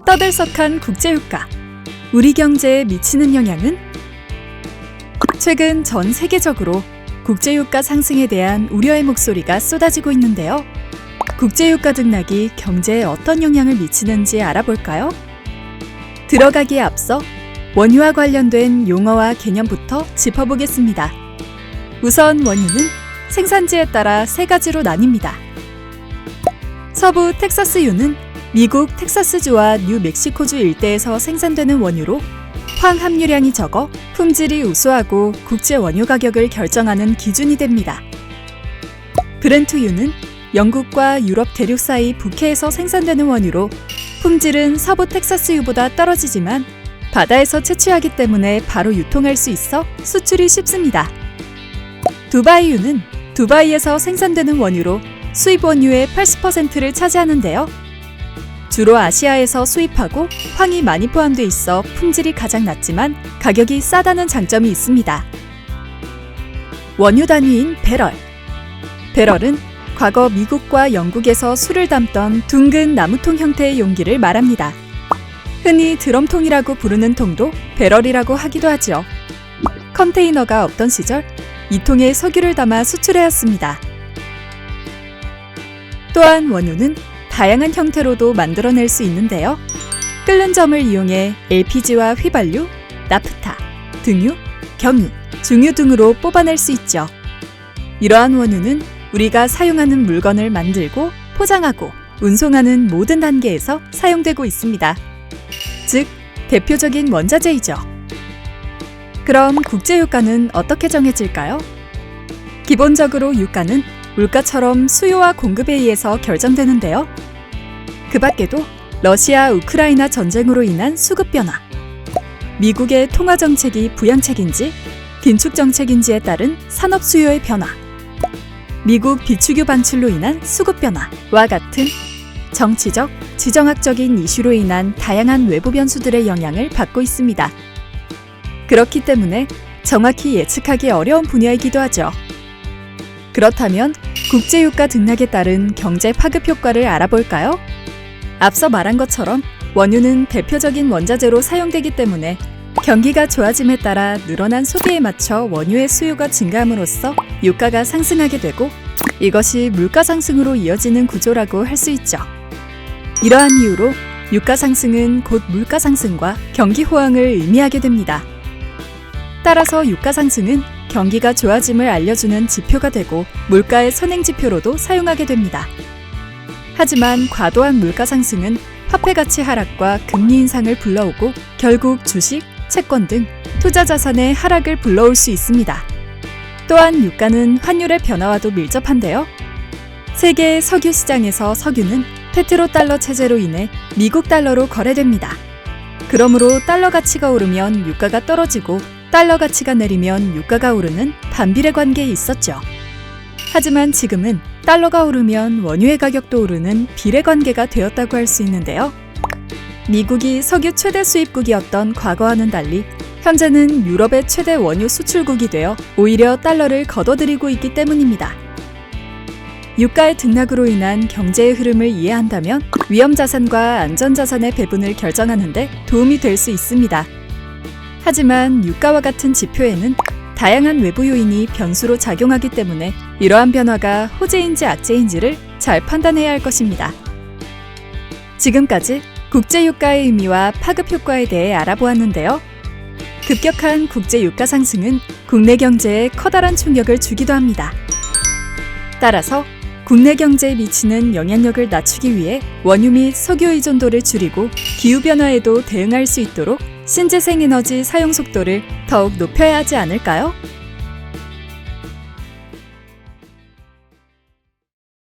떠들썩한 국제유가, 우리 경제에 미치는 영향은? 최근 전 세계적으로 국제유가 상승에 대한 우려의 목소리가 쏟아지고 있는데요. 국제유가 등락이 경제에 어떤 영향을 미치는지 알아볼까요? 들어가기에 앞서 원유와 관련된 용어와 개념부터 짚어보겠습니다. 우선 원유는 생산지에 따라 세 가지로 나뉩니다. 서부 텍사스유는 미국 텍사스주와 뉴멕시코주 일대에서 생산되는 원유로 황 함유량이 적어 품질이 우수하고 국제 원유 가격을 결정하는 기준이 됩니다. 브렌트유는 영국과 유럽 대륙 사이 북해에서 생산되는 원유로 품질은 서부 텍사스유보다 떨어지지만 바다에서 채취하기 때문에 바로 유통할 수 있어 수출이 쉽습니다. 두바이유는 두바이에서 생산되는 원유로 수입 원유의 80%를 차지하는데요. 주로 아시아에서 수입하고 황이 많이 포함돼 있어 품질이 가장 낮지만 가격이 싸다는 장점이 있습니다. 원유 단위인 배럴. 배럴은 과거 미국과 영국에서 술을 담던 둥근 나무통 형태의 용기를 말합니다. 흔히 드럼통이라고 부르는 통도 배럴이라고 하기도 하죠. 컨테이너가 없던 시절 이 통에 석유를 담아 수출해왔습니다. 또한 원유는 다양한 형태로도 만들어낼 수 있는데요. 끓는 점을 이용해 LPG와 휘발유, 나프타, 등유, 경유, 중유 등으로 뽑아낼 수 있죠. 이러한 원유는 우리가 사용하는 물건을 만들고 포장하고 운송하는 모든 단계에서 사용되고 있습니다. 즉, 대표적인 원자재이죠. 그럼 국제유가는 어떻게 정해질까요? 기본적으로 유가는 물가처럼 수요와 공급에 의해서 결정되는데요. 그 밖에도 러시아 우크라이나 전쟁으로 인한 수급 변화, 미국의 통화 정책이 부양책인지 긴축 정책인지에 따른 산업 수요의 변화, 미국 비축유 반출로 인한 수급 변화와 같은 정치적, 지정학적인 이슈로 인한 다양한 외부 변수들의 영향을 받고 있습니다. 그렇기 때문에 정확히 예측하기 어려운 분야이기도 하죠. 그렇다면 국제유가 등락에 따른 경제 파급 효과를 알아볼까요? 앞서 말한 것처럼 원유는 대표적인 원자재로 사용되기 때문에 경기가 좋아짐에 따라 늘어난 소비에 맞춰 원유의 수요가 증가함으로써 유가가 상승하게 되고 이것이 물가 상승으로 이어지는 구조라고 할 수 있죠. 이러한 이유로 유가 상승은 곧 물가 상승과 경기 호황을 의미하게 됩니다. 따라서 유가 상승은 경기가 좋아짐을 알려주는 지표가 되고 물가의 선행지표로도 사용하게 됩니다. 하지만 과도한 물가 상승은 화폐 가치 하락과 금리 인상을 불러오고 결국 주식, 채권 등 투자 자산의 하락을 불러올 수 있습니다. 또한 유가는 환율의 변화와도 밀접한데요. 세계 석유 시장에서 석유는 페트로달러 체제로 인해 미국 달러로 거래됩니다. 그러므로 달러 가치가 오르면 유가가 떨어지고 달러 가치가 내리면 유가가 오르는 반비례 관계에 있었죠. 하지만 지금은 달러가 오르면 원유의 가격도 오르는 비례 관계가 되었다고 할 수 있는데요. 미국이 석유 최대 수입국이었던 과거와는 달리 현재는 유럽의 최대 원유 수출국이 되어 오히려 달러를 거둬들이고 있기 때문입니다. 유가의 등락으로 인한 경제의 흐름을 이해한다면 위험자산과 안전자산의 배분을 결정하는 데 도움이 될 수 있습니다. 하지만 유가와 같은 지표에는 다양한 외부 요인이 변수로 작용하기 때문에 이러한 변화가 호재인지 악재인지를 잘 판단해야 할 것입니다. 지금까지 국제유가의 의미와 파급 효과에 대해 알아보았는데요. 급격한 국제유가 상승은 국내 경제에 커다란 충격을 주기도 합니다. 따라서 국내 경제에 미치는 영향력을 낮추기 위해 원유 및 석유 의존도를 줄이고 기후변화에도 대응할 수 있도록 신재생 에너지 사용 속도를 더욱 높여야 하지 않을까요?